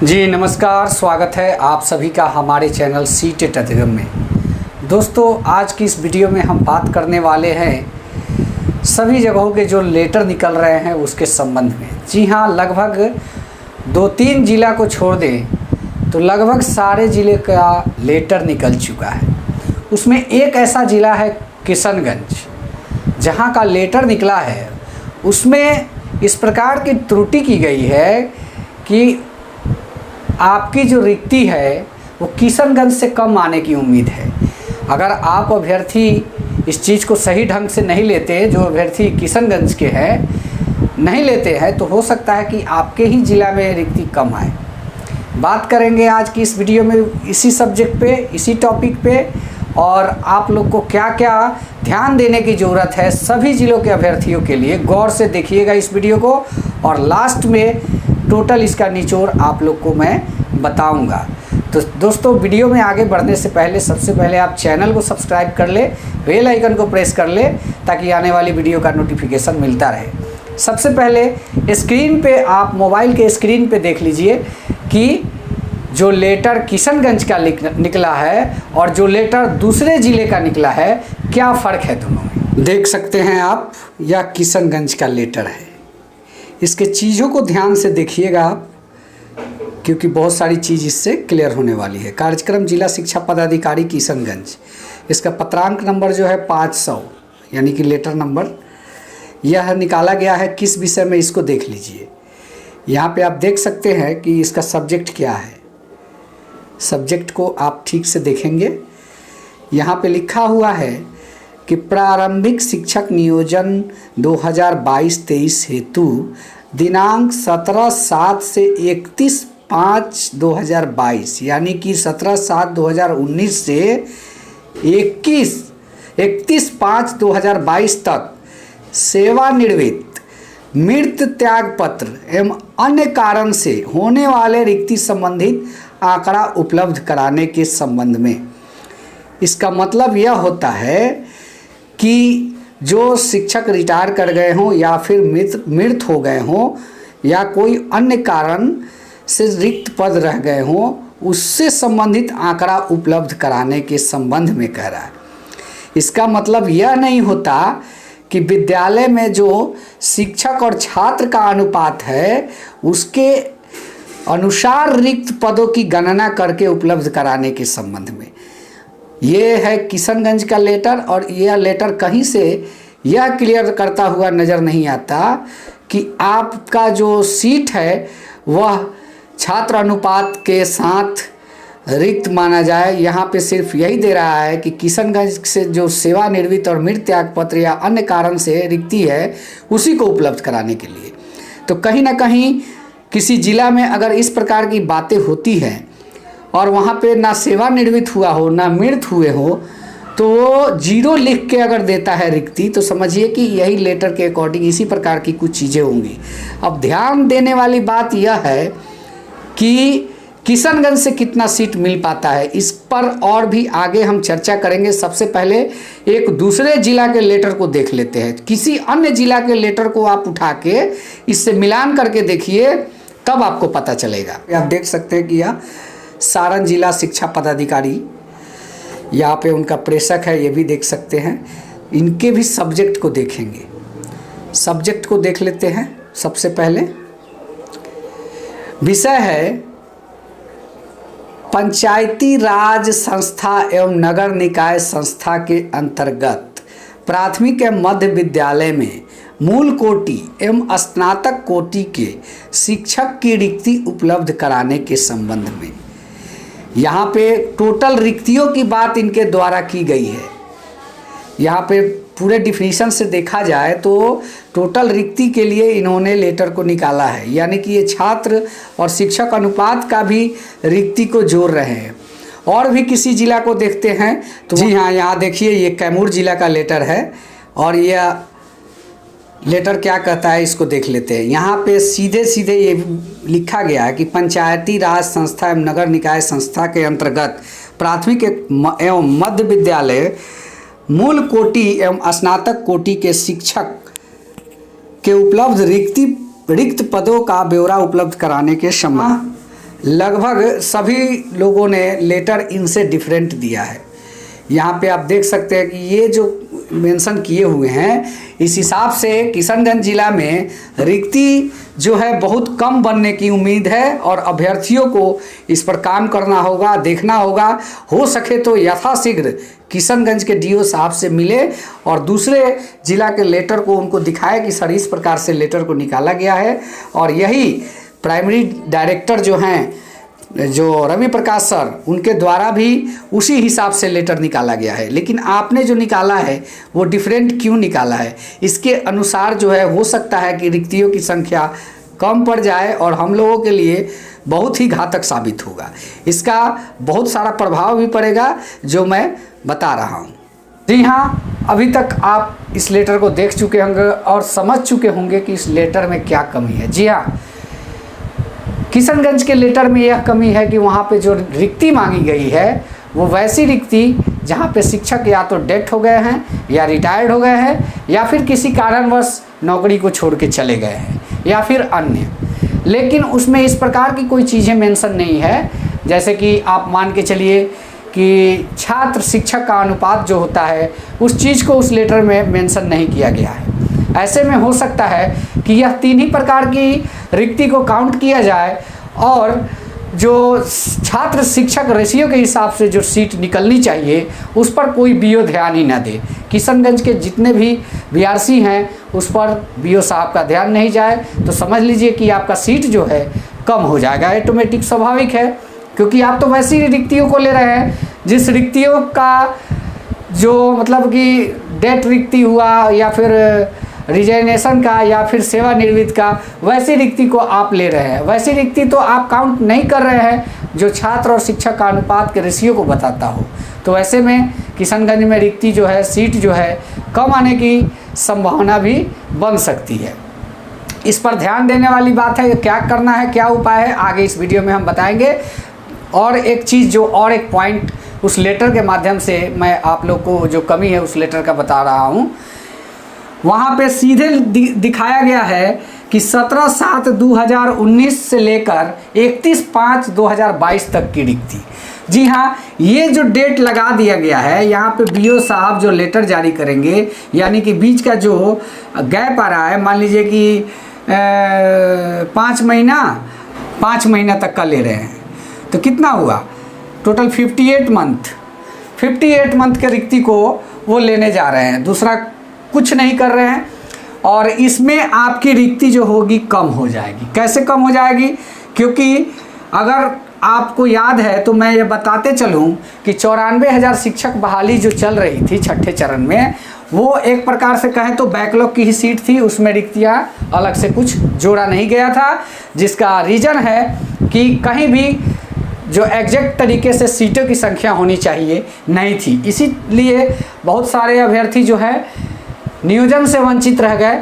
जी नमस्कार, स्वागत है आप सभी का हमारे चैनल सीटेट अधिगम में। दोस्तों, आज की इस वीडियो में हम बात करने वाले हैं सभी जगहों के जो लेटर निकल रहे हैं उसके संबंध में। जी हाँ, लगभग 2-3 ज़िला को छोड़ दें तो लगभग सारे ज़िले का लेटर निकल चुका है। उसमें एक ऐसा ज़िला है किशनगंज, जहाँ का लेटर निकला है उसमें इस प्रकार की त्रुटि की गई है कि आपकी जो रिक्ति है वो किशनगंज से कम आने की उम्मीद है। अगर आप अभ्यर्थी इस चीज़ को सही ढंग से नहीं लेते, जो अभ्यर्थी किशनगंज के हैं नहीं लेते हैं, तो हो सकता है कि आपके ही ज़िला में रिक्ति कम आए। बात करेंगे आज की इस वीडियो में इसी सब्जेक्ट पे, इसी टॉपिक पे, और आप लोग को क्या क्या ध्यान देने की ज़रूरत है सभी ज़िलों के अभ्यर्थियों के लिए। गौर से देखिएगा इस वीडियो को और लास्ट में टोटल इसका निचोड़ आप लोग को मैं बताऊंगा। तो दोस्तों, वीडियो में आगे बढ़ने से पहले सबसे पहले आप चैनल को सब्सक्राइब कर ले, बेल आइकन को प्रेस कर ले ताकि आने वाली वीडियो का नोटिफिकेशन मिलता रहे। सबसे पहले स्क्रीन पे, आप मोबाइल के स्क्रीन पे देख लीजिए कि जो लेटर किशनगंज का निकला है और जो लेटर दूसरे ज़िले का निकला है, क्या फ़र्क है दोनों में। देख सकते हैं आप, यह किशनगंज का लेटर है। इसके चीज़ों को ध्यान से देखिएगा आप, क्योंकि बहुत सारी चीज़ इससे क्लियर होने वाली है। कार्यक्रम जिला शिक्षा पदाधिकारी किशनगंज, इसका पत्रांक नंबर जो है 500 यानी कि लेटर नंबर, यह निकाला गया है किस विषय में, इसको देख लीजिए। यहाँ पे आप देख सकते हैं कि इसका सब्जेक्ट क्या है। सब्जेक्ट को आप ठीक से देखेंगे, यहाँ पे लिखा हुआ है कि प्रारंभिक शिक्षक नियोजन 2022-23 हेतु दिनांक 17/7 से 31/5/2022 यानी कि 17/7/2019 से 31/5/2022 तक सेवानिवृत्त, मृत त्याग पत्र एवं अन्य कारण से होने वाले रिक्ति संबंधित आंकड़ा उपलब्ध कराने के संबंध में। इसका मतलब यह होता है कि जो शिक्षक रिटायर कर गए हों या फिर मृत हो गए हों या कोई अन्य कारण से रिक्त पद रह गए हों, उससे संबंधित आंकड़ा उपलब्ध कराने के संबंध में कह रहा है। इसका मतलब यह नहीं होता कि विद्यालय में जो शिक्षक और छात्र का अनुपात है उसके अनुसार रिक्त पदों की गणना करके उपलब्ध कराने के संबंध में। ये है किशनगंज का लेटर, और यह लेटर कहीं से यह क्लियर करता हुआ नज़र नहीं आता कि आपका जो सीट है वह छात्र अनुपात के साथ रिक्त माना जाए। यहाँ पे सिर्फ यही दे रहा है कि किशनगंज से जो सेवानिवृत्त और मृत त्याग पत्र या अन्य कारण से रिक्ति है उसी को उपलब्ध कराने के लिए। तो कहीं ना कहीं किसी ज़िला में अगर इस प्रकार की बातें होती हैं और वहाँ पे ना सेवानिवृत्त हुआ हो ना मृत हुए हो, तो वो 0 लिख के अगर देता है रिक्ति, तो समझिए कि यही लेटर के अकॉर्डिंग इसी प्रकार की कुछ चीज़ें होंगी। अब ध्यान देने वाली बात यह है कि किशनगंज से कितना सीट मिल पाता है, इस पर और भी आगे हम चर्चा करेंगे। सबसे पहले एक दूसरे ज़िला के लेटर को देख लेते हैं। किसी अन्य ज़िला के लेटर को आप उठा के इससे मिलान करके देखिए, तब आपको पता चलेगा। आप देख सकते हैं कि यह सारण जिला शिक्षा पदाधिकारी, यहाँ पे उनका प्रेषक है, ये भी देख सकते हैं। इनके भी सब्जेक्ट को देखेंगे। सब्जेक्ट को देख लेते हैं। सबसे पहले विषय है पंचायती राज संस्था एवं नगर निकाय संस्था के अंतर्गत प्राथमिक एवं मध्य विद्यालय में मूल कोटि एवं स्नातक कोटि के शिक्षक की रिक्ति उपलब्ध कराने के संबंध में। यहाँ पे टोटल रिक्तियों की बात इनके द्वारा की गई है। यहाँ पे पूरे डिफिनीशन से देखा जाए तो टोटल रिक्ति के लिए इन्होंने लेटर को निकाला है, यानी कि ये छात्र और शिक्षक अनुपात का भी रिक्ति को जोड़ रहे हैं। और भी किसी जिला को देखते हैं तो जी हाँ, यहाँ देखिए, ये कैमूर जिला का लेटर है और यह लेटर क्या कहता है इसको देख लेते हैं। यहाँ पे सीधे सीधे ये लिखा गया है कि पंचायती राज संस्था एवं नगर निकाय संस्था के अंतर्गत प्राथमिक एवं मध्य विद्यालय मूल कोटि एवं स्नातक कोटि के शिक्षक के उपलब्ध रिक्त पदों का ब्यौरा उपलब्ध कराने के संबंध। लगभग सभी लोगों ने लेटर इनसे डिफरेंट दिया है। यहाँ पे आप देख सकते हैं कि ये जो मेंशन किए हुए हैं, इस हिसाब से किशनगंज जिला में रिक्ति जो है बहुत कम बनने की उम्मीद है और अभ्यर्थियों को इस पर काम करना होगा, देखना होगा। हो सके तो यथाशीघ्र किशनगंज के डीओ साहब से मिले और दूसरे जिला के लेटर को उनको दिखाए कि सर इस प्रकार से लेटर को निकाला गया है। और यही प्राइमरी डायरेक्टर जो हैं, जो रवि प्रकाश सर, उनके द्वारा भी उसी हिसाब से लेटर निकाला गया है। लेकिन आपने जो निकाला है वो डिफरेंट क्यों निकाला है? इसके अनुसार जो है हो सकता है कि रिक्तियों की संख्या कम पड़ जाए और हम लोगों के लिए बहुत ही घातक साबित होगा। इसका बहुत सारा प्रभाव भी पड़ेगा जो मैं बता रहा हूँ। जी हाँ, अभी तक आप इस लेटर को देख चुके होंगे और समझ चुके होंगे कि इस लेटर में क्या कमी है। जी हाँ, किशनगंज के लेटर में यह कमी है कि वहाँ पे जो रिक्ति मांगी गई है वो वैसी रिक्ति जहाँ पे शिक्षक या तो डेथ हो गए हैं या रिटायर्ड हो गए हैं या फिर किसी कारणवश नौकरी को छोड़ के चले गए हैं या फिर अन्य। लेकिन उसमें इस प्रकार की कोई चीज़ें मेंशन नहीं है, जैसे कि आप मान के चलिए कि छात्र शिक्षक का अनुपात जो होता है उस चीज़ को उस लेटर में मेंशन नहीं किया गया है। ऐसे में हो सकता है कि यह तीन ही प्रकार की रिक्ति को काउंट किया जाए और जो छात्र शिक्षक रेशियो के हिसाब से जो सीट निकलनी चाहिए उस पर कोई बीओ ध्यान ही ना दे। किशनगंज के जितने भी बीआरसी हैं उस पर बीओ साहब का ध्यान नहीं जाए तो समझ लीजिए कि आपका सीट जो है कम हो जाएगा। ऑटोमेटिक स्वाभाविक है, क्योंकि आप तो वैसी रिक्तियों को ले रहे हैं जिस रिक्तियों का जो मतलब कि डेट रिक्ति हुआ या फिर रिजाइनेशन का या फिर सेवानिवृत्त का, वैसी रिक्ति को आप ले रहे हैं। वैसी रिक्ति तो आप काउंट नहीं कर रहे हैं जो छात्र और शिक्षक का अनुपात के रेशियो को बताता हो। तो ऐसे में किशनगंज में रिक्ति जो है, सीट जो है कम आने की संभावना भी बन सकती है। इस पर ध्यान देने वाली बात है। क्या करना है, क्या उपाय है, आगे इस वीडियो में हम बताएंगे। और एक चीज़ और एक पॉइंट उस लेटर के माध्यम से मैं आप लोग को जो कमी है उस लेटर का बता रहा हूँ। वहाँ पे सीधे दिखाया गया है कि 17/7/2019 से लेकर 31/5/2022 तक की रिक्ति। जी हाँ, ये जो डेट लगा दिया गया है, यहाँ पे बीओ साहब जो लेटर जारी करेंगे, यानी कि बीच का जो गैप आ रहा है, मान लीजिए कि 5 महीना तक का ले रहे हैं, तो कितना हुआ टोटल 58 मंथ के रिक्ति को वो लेने जा रहे हैं। दूसरा कुछ नहीं कर रहे हैं और इसमें आपकी रिक्ति जो होगी कम हो जाएगी। कैसे कम हो जाएगी? क्योंकि अगर आपको याद है तो मैं ये बताते चलूँ कि 94,000 शिक्षक बहाली जो चल रही थी छठे चरण में, वो एक प्रकार से कहें तो बैकलॉग की ही सीट थी। उसमें रिक्तियाँ अलग से कुछ जोड़ा नहीं गया था, जिसका रीज़न है कि कहीं भी जो एग्जैक्ट तरीके से सीटों की संख्या होनी चाहिए नहीं थी। इसीलिए बहुत सारे अभ्यर्थी जो है नियोजन से वंचित रह गए,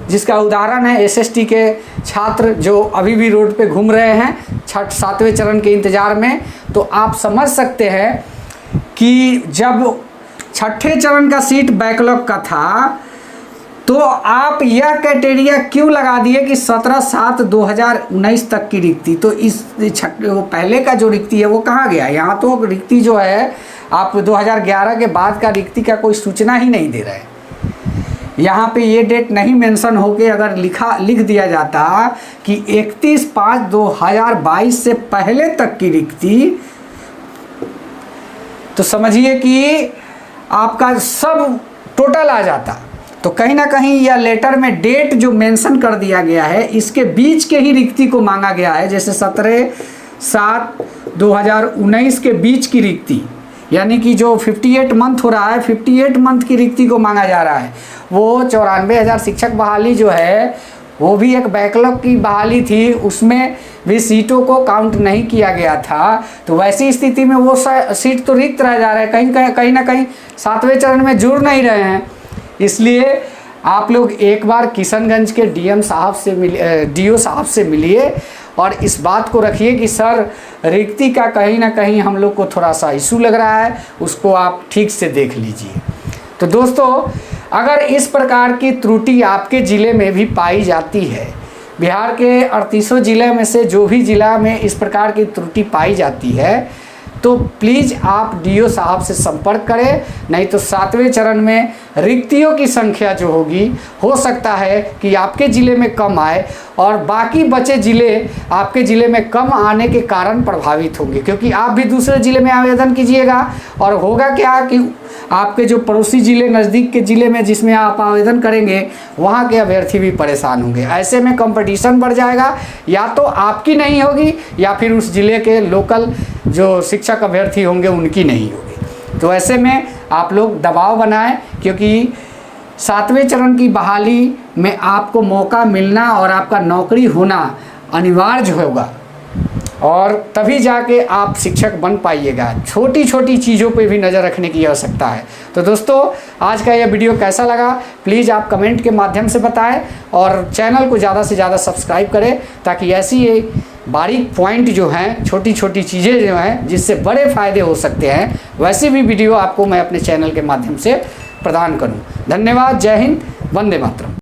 जिसका उदाहरण है एसएसटी के छात्र जो अभी भी रोड पे घूम रहे हैं 7वें चरण के इंतज़ार में। तो आप समझ सकते हैं कि जब छठे चरण का सीट बैकलॉग का था तो आप यह क्राइटेरिया क्यों लगा दिए कि 17/7/2019 तक की रिक्ति। तो इस वो पहले का जो रिक्ति है वो कहाँ गया? यहाँ तो रिक्ति जो है आप 2011 के बाद का रिक्ति का कोई सूचना ही नहीं दे रहे हैं। यहाँ पे ये डेट नहीं मेंशन होके अगर लिख दिया जाता कि 31/5/2022 से पहले तक की रिक्ति, तो समझिए कि आपका सब टोटल आ जाता। तो कहीं ना कहीं यह लेटर में डेट जो मेंशन कर दिया गया है, इसके बीच के ही रिक्ति को मांगा गया है। जैसे 17/7/2019 के बीच की रिक्ति, यानी कि जो 58 मंथ हो रहा है, 58 मंथ की रिक्ति को मांगा जा रहा है। वो 94,000 शिक्षक बहाली जो है वो भी एक बैकलॉग की बहाली थी, उसमें भी सीटों को काउंट नहीं किया गया था। तो वैसी स्थिति में वो सीट तो रिक्त रह जा रहा है, कहीं ना कहीं 7वें चरण में जुड़ नहीं रहे हैं। इसलिए आप लोग एक बार किशनगंज के डीओ साहब से मिलिए और इस बात को रखिए कि सर रिक्ति का कहीं ना कहीं हम लोग को थोड़ा सा इशू लग रहा है, उसको आप ठीक से देख लीजिए। तो दोस्तों, अगर इस प्रकार की त्रुटि आपके ज़िले में भी पाई जाती है बिहार के 38 जिले में से जो भी जिला में इस प्रकार की त्रुटि पाई जाती है तो प्लीज़ आप डीओ साहब से संपर्क करें, नहीं तो 7वें चरण में रिक्तियों की संख्या जो होगी हो सकता है कि आपके ज़िले में कम आए और बाकी बचे ज़िले आपके ज़िले में कम आने के कारण प्रभावित होंगे, क्योंकि आप भी दूसरे ज़िले में आवेदन कीजिएगा और होगा क्या कि आपके जो पड़ोसी ज़िले नज़दीक के ज़िले में जिसमें आप आवेदन करेंगे वहाँ के अभ्यर्थी भी परेशान होंगे। ऐसे में कंपटीशन बढ़ जाएगा, या तो आपकी नहीं होगी या फिर उस ज़िले के लोकल जो शिक्षक अभ्यर्थी होंगे उनकी नहीं होगी। तो ऐसे में आप लोग दबाव बनाएं, क्योंकि 7वें चरण की बहाली में आपको मौका मिलना और आपका नौकरी होना अनिवार्य होगा और तभी जाके आप शिक्षक बन पाइएगा। छोटी छोटी चीज़ों पे भी नज़र रखने की आवश्यकता है। तो दोस्तों, आज का यह वीडियो कैसा लगा प्लीज़ आप कमेंट के माध्यम से बताएं और चैनल को ज़्यादा से ज़्यादा सब्सक्राइब करें, ताकि ऐसी ये बारीक पॉइंट जो हैं, छोटी छोटी चीज़ें जो हैं जिससे बड़े फ़ायदे हो सकते हैं, वैसी भी वीडियो आपको मैं अपने चैनल के माध्यम से प्रदान करूं। धन्यवाद। जय हिंद। वंदे मातरम।